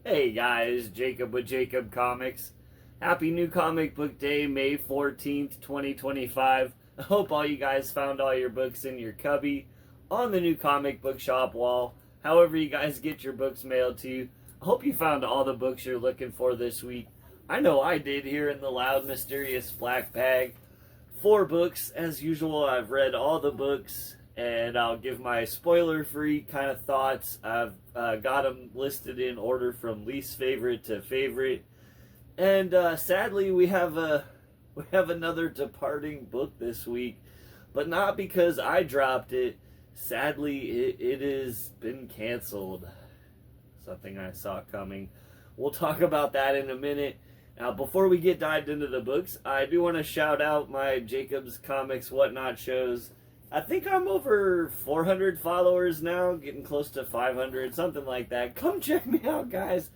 Hey guys, Jacob with Jacob Comics. Happy New Comic Book Day, May 14th, 2025. I hope all you guys found all your books in your cubby, on the new comic book shop wall, however you guys get your books mailed to you. I hope you found all the books you're looking for this week. I know I did here in the loud, mysterious black bag. 4 books, as usual. I've read all the books, and I'll give my spoiler-free kind of thoughts. I've got them listed in order from least favorite to favorite, and sadly, we have another departing book this week, but not because I dropped it. Sadly, it has been canceled. Something I saw coming. We'll talk about that in a minute. Now, before we get dived into the books, I do want to shout out my Jacob's Comics Whatnot shows. I think I'm over 400 followers now, getting close to 500, something like that. Come check me out, guys.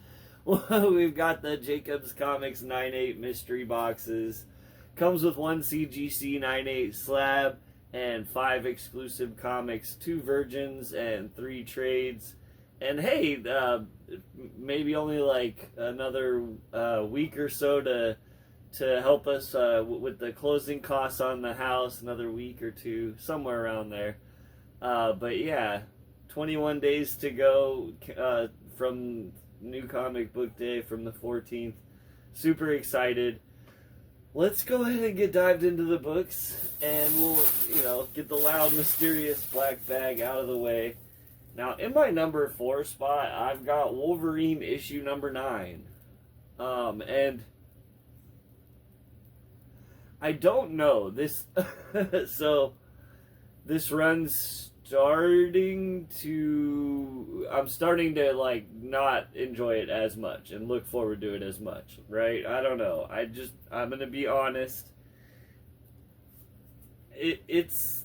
We've got the Jacob's Comics 9/8 mystery boxes. Comes with 1 CGC 9/8 slab and 5 exclusive comics, 2 virgins and 3 trades. And hey, maybe only like another week or so to help us with the closing costs on the house, another week or two, somewhere around there. But yeah, 21 days to go from New Comic Book Day from the 14th. Super excited. Let's go ahead and get dived into the books, and we'll, get the loud, mysterious black bag out of the way. Now, in my number 4 spot, I've got Wolverine issue number 9. And I don't know this. So this runs I'm starting to like not enjoy it as much and look forward to it as much, right? I don't know. I'm gonna be honest. It's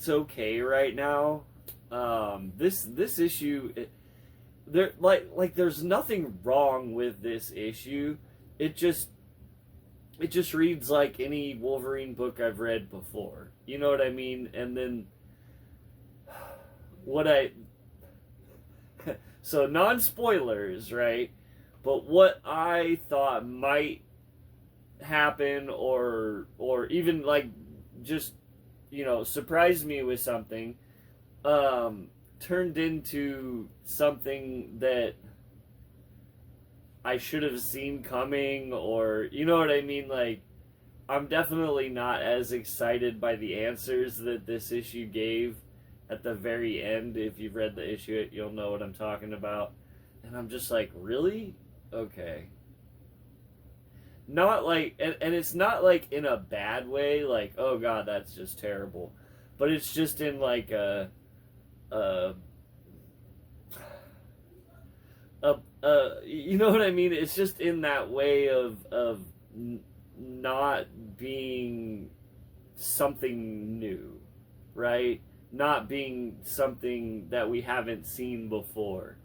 okay right now. This issue, there's nothing wrong with this issue. It just reads like any Wolverine book I've read before. You know what I mean? And then so non-spoilers, right? But what I thought might happen or even like just, surprise me with something, turned into something that I should have seen coming, or you know what I mean? Like, I'm definitely not as excited by the answers that this issue gave at the very end. If you've read the issue, you'll know what I'm talking about. And I'm just like, really? Okay. Not like, and it's not like in a bad way, like, oh god, that's just terrible. But it's just in like you know what I mean? It's just in that way of not being something new, right? Not being something that we haven't seen before.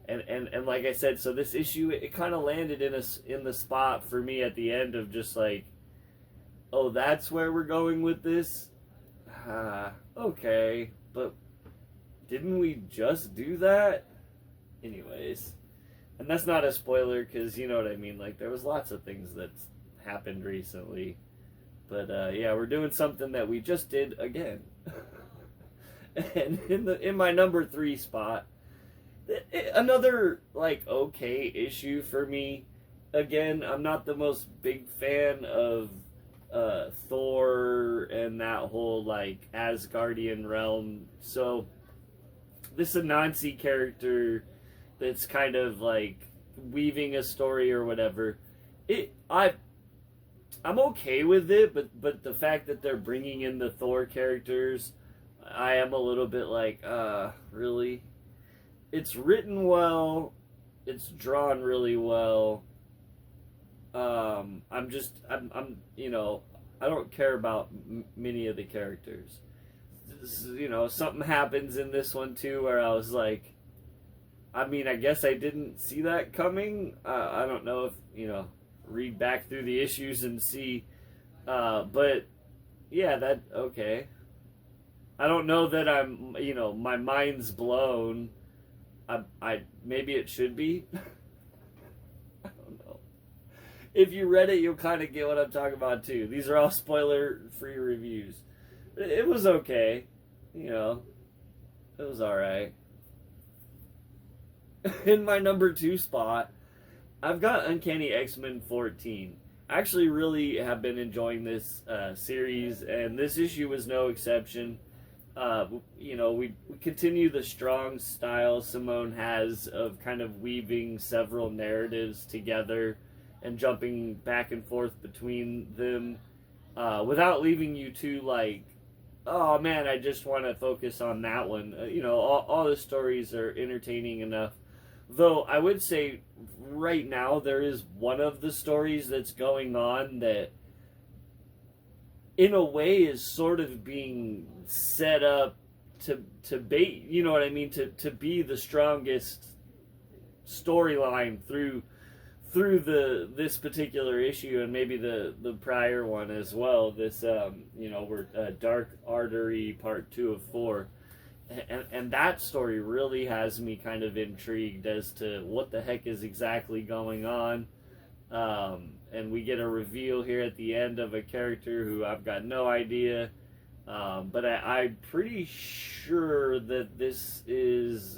And like I said, so this issue, it kind of landed in the spot for me at the end of just like, oh, that's where we're going with this? Okay, but didn't we just do that? Anyways, and that's not a spoiler because you know what I mean. Like, there was lots of things that happened recently, but yeah, we're doing something that we just did again. And in my number 3 spot, another like okay issue for me. Again, I'm not the most big fan of Thor and that whole like Asgardian realm, so this Anansi character that's kind of like weaving a story or whatever. I'm okay with it, but the fact that they're bringing in the Thor characters, I am a little bit like, really? It's written well, it's drawn really well. I'm I don't care about many of the characters. Something happens in this one too where I was like, I mean, I guess I didn't see that coming. I don't know if, read back through the issues and see. But, yeah, okay. I don't know that I'm, my mind's blown. Maybe it should be. if you read it, you'll kind of get what I'm talking about too. These are all spoiler-free reviews. It was okay, you know. It was all right. In my number 2 spot, I've got Uncanny X-Men 14. I actually really have been enjoying this series, and this issue was no exception. You know, we continue the strong style Simone has of kind of weaving several narratives together and jumping back and forth between them without leaving you too like, oh man, I just want to focus on that one. You know, all the stories are entertaining enough. Though I would say right now there is one of the stories that's going on that in a way is sort of being set up to bait, you know what I mean, to be the strongest storyline through this particular issue, and maybe the prior one as well. This you know, we're Dark Artery Part 2 of 4. And that story really has me kind of intrigued as to what the heck is exactly going on. And we get a reveal here at the end of a character who I've got no idea. But I'm pretty sure that this is,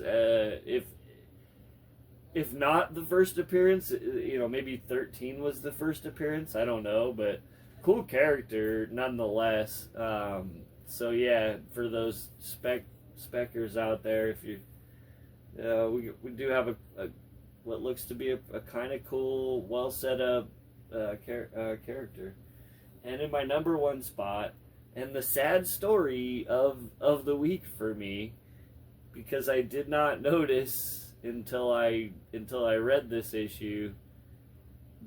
if not the first appearance, you know, maybe 13 was the first appearance. I don't know, but cool character nonetheless. So yeah, for those speckers out there, if you we do have a what looks to be a kind of cool, well set up character. And in my number 1 spot, and the sad story of the week for me, because I did not notice until I read this issue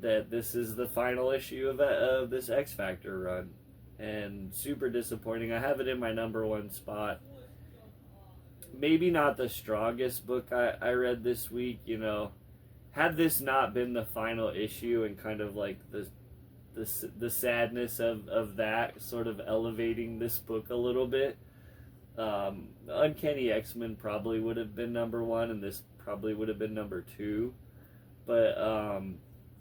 that this is the final issue of this X Factor run, and super disappointing. I have it in my number 1 spot. Maybe not the strongest book I read this week, you know. Had this not been the final issue and kind of like the sadness of that sort of elevating this book a little bit, Uncanny X-Men probably would have been number 1, and this probably would have been number 2. But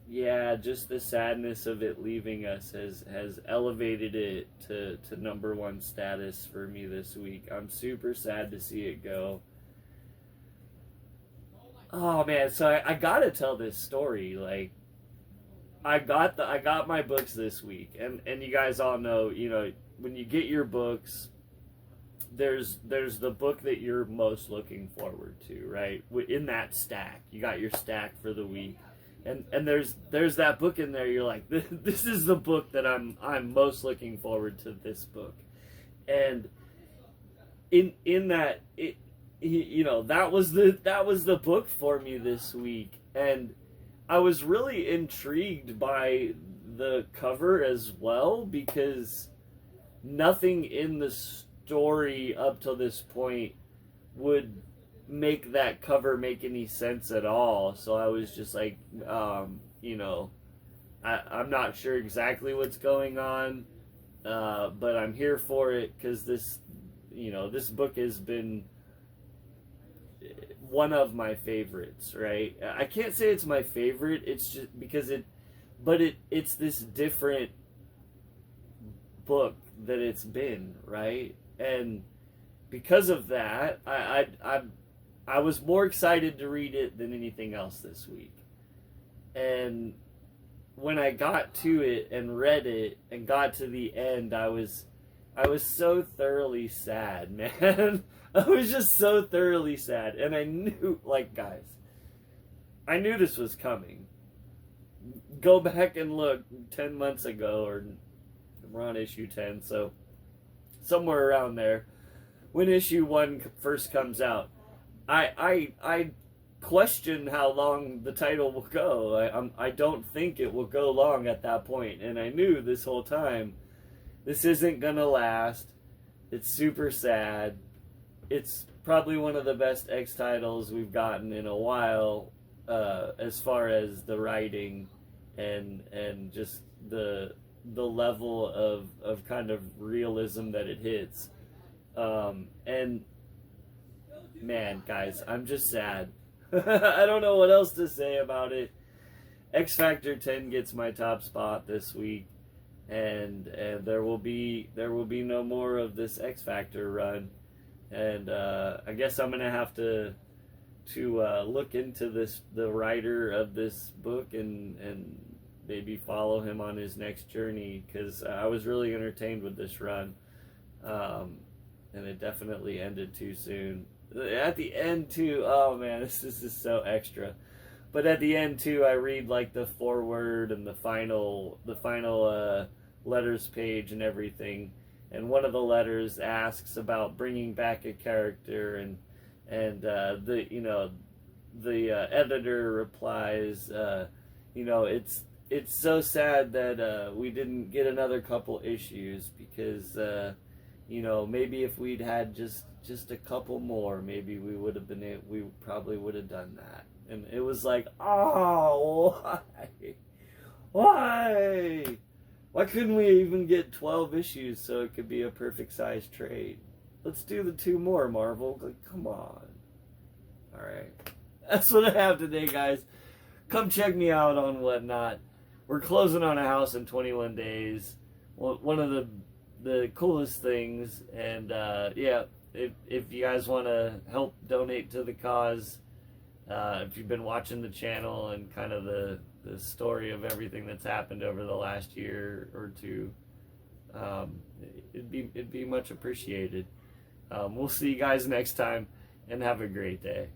yeah, just the sadness of it leaving us has elevated it to number 1 status for me this week. I'm super sad to see it go. Oh man, so I gotta tell this story. Like, I got my books this week, and you guys all know, you know, when you get your books, there's the book that you're most looking forward to, right? In that stack, you got your stack for the week. And there's that book in there. You're like, this is the book that I'm most looking forward to. This book, and in that, you know, that was the book for me this week, and I was really intrigued by the cover as well, because nothing in the story up till this point would make that cover make any sense at all. So I was just like, you know, I'm not sure exactly what's going on, but I'm here for it, because this, you know, this book has been one of my favorites, right? I can't say it's my favorite, it's just because it's this different book that it's been, right? And because of that, I was more excited to read it than anything else this week. And when I got to it and read it and got to the end, I was so thoroughly sad, man. I was just so thoroughly sad. And I knew, like, guys, I knew this was coming. Go back and look 10 months ago, or we're on issue 10, so somewhere around there, when issue 1 first comes out, I question how long the title will go. I don't think it will go long at that point, and I knew this whole time, this isn't gonna last. It's super sad. It's probably one of the best X titles we've gotten in a while, as far as the writing and just the level of kind of realism that it hits. And man, guys, I'm just sad. I don't know what else to say about it. X Factor 10 gets my top spot this week, and there will be no more of this X Factor run, and I guess I'm gonna have to look into the writer of this book, and maybe follow him on his next journey, because I was really entertained with this run, and it definitely ended too soon. At the end too, oh man, this is so extra. But at the end too, I read like the foreword and the final letters page and everything. And one of the letters asks about bringing back a character, and the editor replies, it's so sad that we didn't get another couple issues, because maybe if we'd had just a couple more, maybe we probably would have done that. And it was like, oh, why couldn't we even get 12 issues so it could be a perfect size trade? Let's do the 2 more, Marvel. Like, come on. All right, that's what I have today, guys. Come check me out on Whatnot. We're closing on a house in 21 days. One of the coolest things, and if you guys want to help donate to the cause, if you've been watching the channel and kind of the story of everything that's happened over the last year or two, it'd be much appreciated. We'll see you guys next time, and have a great day.